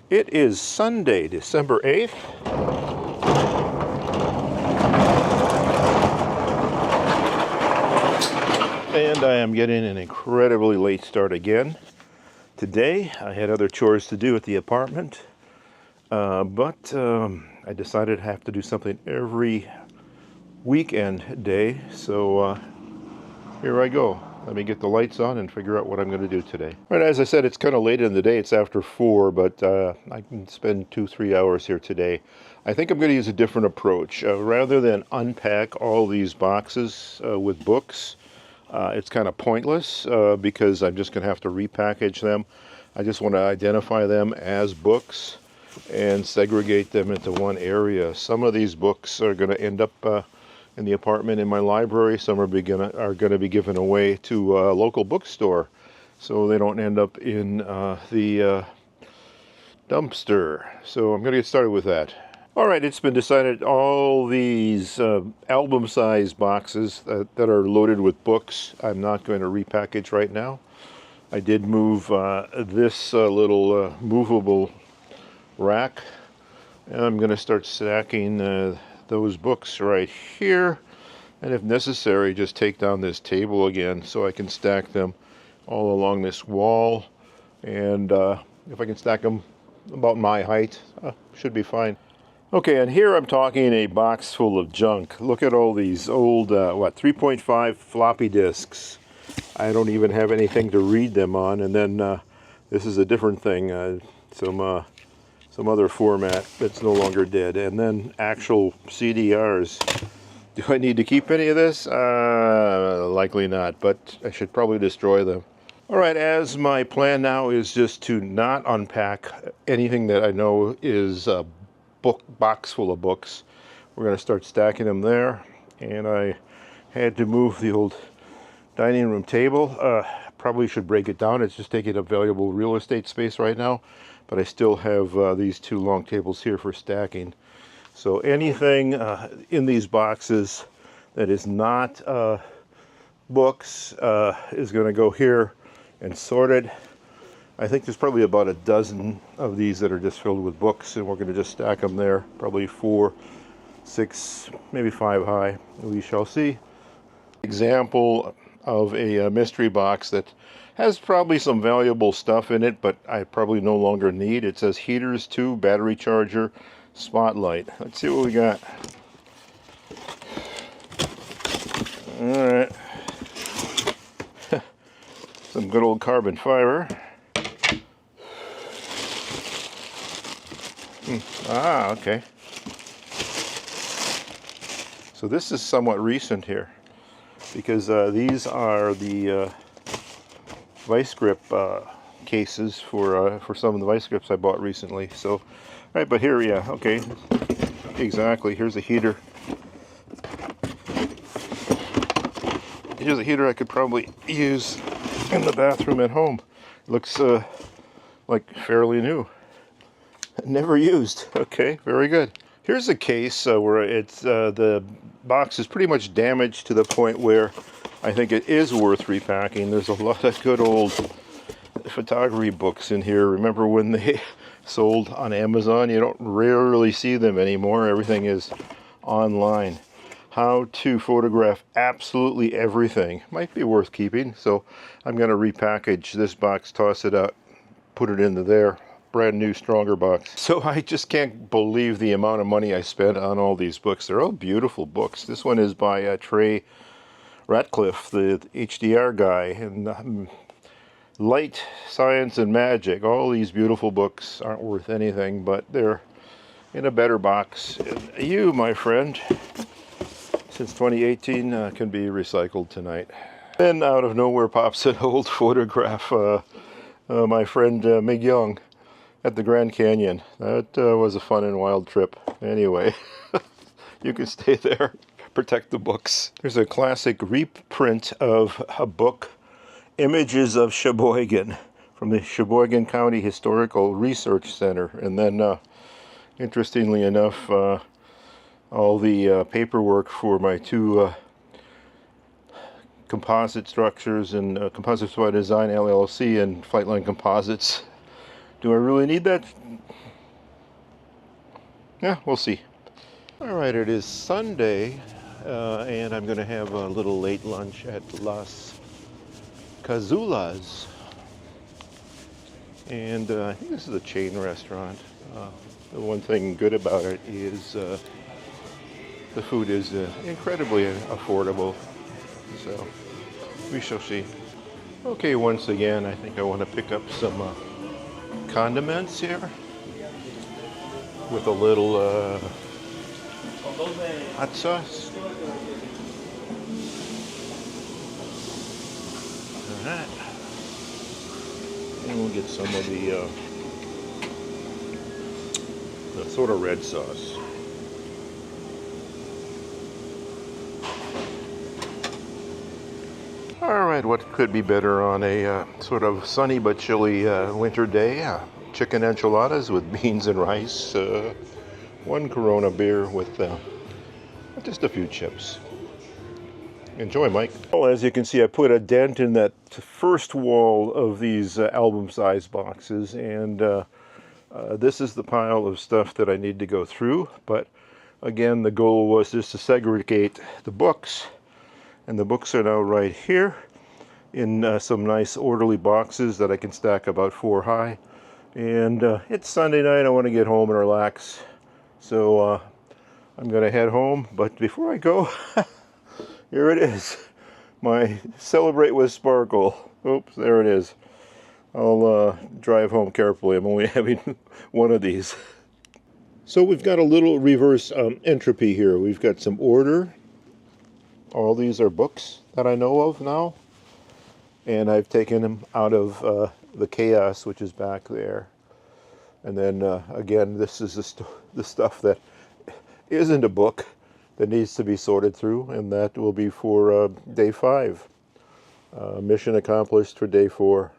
It is Sunday, December 8th. And I am getting an incredibly late start again. Today, I had other chores to do at the apartment, but I decided to have to do something every weekend day, so here I go. Let me get the lights on and figure out what I'm going to do today. All right, as I said, it's kind of late in the day. It's after 4, but I can spend 2-3 hours here today. I think I'm going to use a different approach. Rather than unpack all these boxes with books, it's kind of pointless because I'm just going to have to repackage them. I just want to identify them as books and segregate them into one area. Some of these books are going to end up in the apartment in my library. Some are going to be given away to a local bookstore, so they don't end up in the dumpster. So I'm going to get started with that. All right, it's been decided all these album-sized boxes that are loaded with books, I'm not going to repackage right now. I did move this little movable rack, and I'm going to start stacking those books right here, and if necessary just take down this table again so I can stack them all along this wall, and if I can stack them about my height, should be fine. Okay, and here I'm talking a box full of junk. Look at all these old 3.5 floppy disks. I don't even have anything to read them on, and then this is a different thing, some other format that's no longer dead, and then actual CDRs. Do I need to keep any of this? Likely not, but I should probably destroy them. All right, as my plan now is just to not unpack anything that I know is a box full of books. We're going to start stacking them there, and I had to move the old dining room table. Probably should break it down. It's just taking up valuable real estate space right now. But I still have these two long tables here for stacking. So anything in these boxes that is not books is going to go here and sorted. I think there's probably about a dozen of these that are just filled with books, and we're going to just stack them there, probably 4, 6, maybe 5 high. We shall see. Example of a mystery box that has probably some valuable stuff in it, but I probably no longer need. It says heaters 2, battery charger, spotlight. Let's see what we got. All right. Some good old carbon fiber. Okay. So this is somewhat recent here, because these are the vice grip cases for some of the vice grips I bought recently. So, right, but here, yeah, okay, exactly. Here's a heater. Here's a heater I could probably use in the bathroom at home. It looks like fairly new. Never used. Okay, very good. Here's a case where it's the box is pretty much damaged to the point where I think it is worth repacking. There's a lot of good old photography books in here. Remember when they sold on Amazon? You don't rarely see them anymore. Everything is online. How to photograph absolutely everything. Might be worth keeping. So I'm going to repackage this box, toss it out, put it into there. Brand new, stronger box. So I just can't believe the amount of money I spent on all these books. They're all beautiful books. This one is by Trey Ratcliffe, the HDR guy, and Light, Science, and Magic. All these beautiful books aren't worth anything, but they're in a better box. And you, my friend, since 2018, can be recycled tonight. Then out of nowhere pops an old photograph. My friend Mig Young at the Grand Canyon. That was a fun and wild trip. Anyway, you can stay there. Protect the books. There's a classic reprint of a book, Images of Sheboygan, from the Sheboygan County Historical Research Center. And then, interestingly enough, all the paperwork for my two composite structures and Composites by Design LLC and Flightline Composites. Do I really need that Yeah, we'll see. All right, it is Sunday, and I'm going to have a little late lunch at Las Cazulas. And I think this is a chain restaurant. The one thing good about it is the food is incredibly affordable. So we shall see. Okay, once again, I think I want to pick up some condiments here with a little hot sauce. All right. And we'll get some of the sort of red sauce. All right, what could be better on a sort of sunny but chilly winter day? Chicken enchiladas with beans and rice, one Corona beer with just a few chips. Enjoy, Mike. Well, as you can see, I put a dent in that first wall of these album-size boxes, and this is the pile of stuff that I need to go through. But again, the goal was just to segregate the books, and the books are now right here in some nice orderly boxes that I can stack about 4 high. And it's Sunday night, I want to get home and relax. So I'm going to head home, but before I go, here it is. My Celebrate with Sparkle. Oops, there it is. I'll drive home carefully. I'm only having one of these. So we've got a little reverse entropy here. We've got some order. All these are books that I know of now. And I've taken them out of the chaos, which is back there. And then, again, this is the stuff that isn't a book that needs to be sorted through, and that will be for day 5. Mission accomplished for day 4.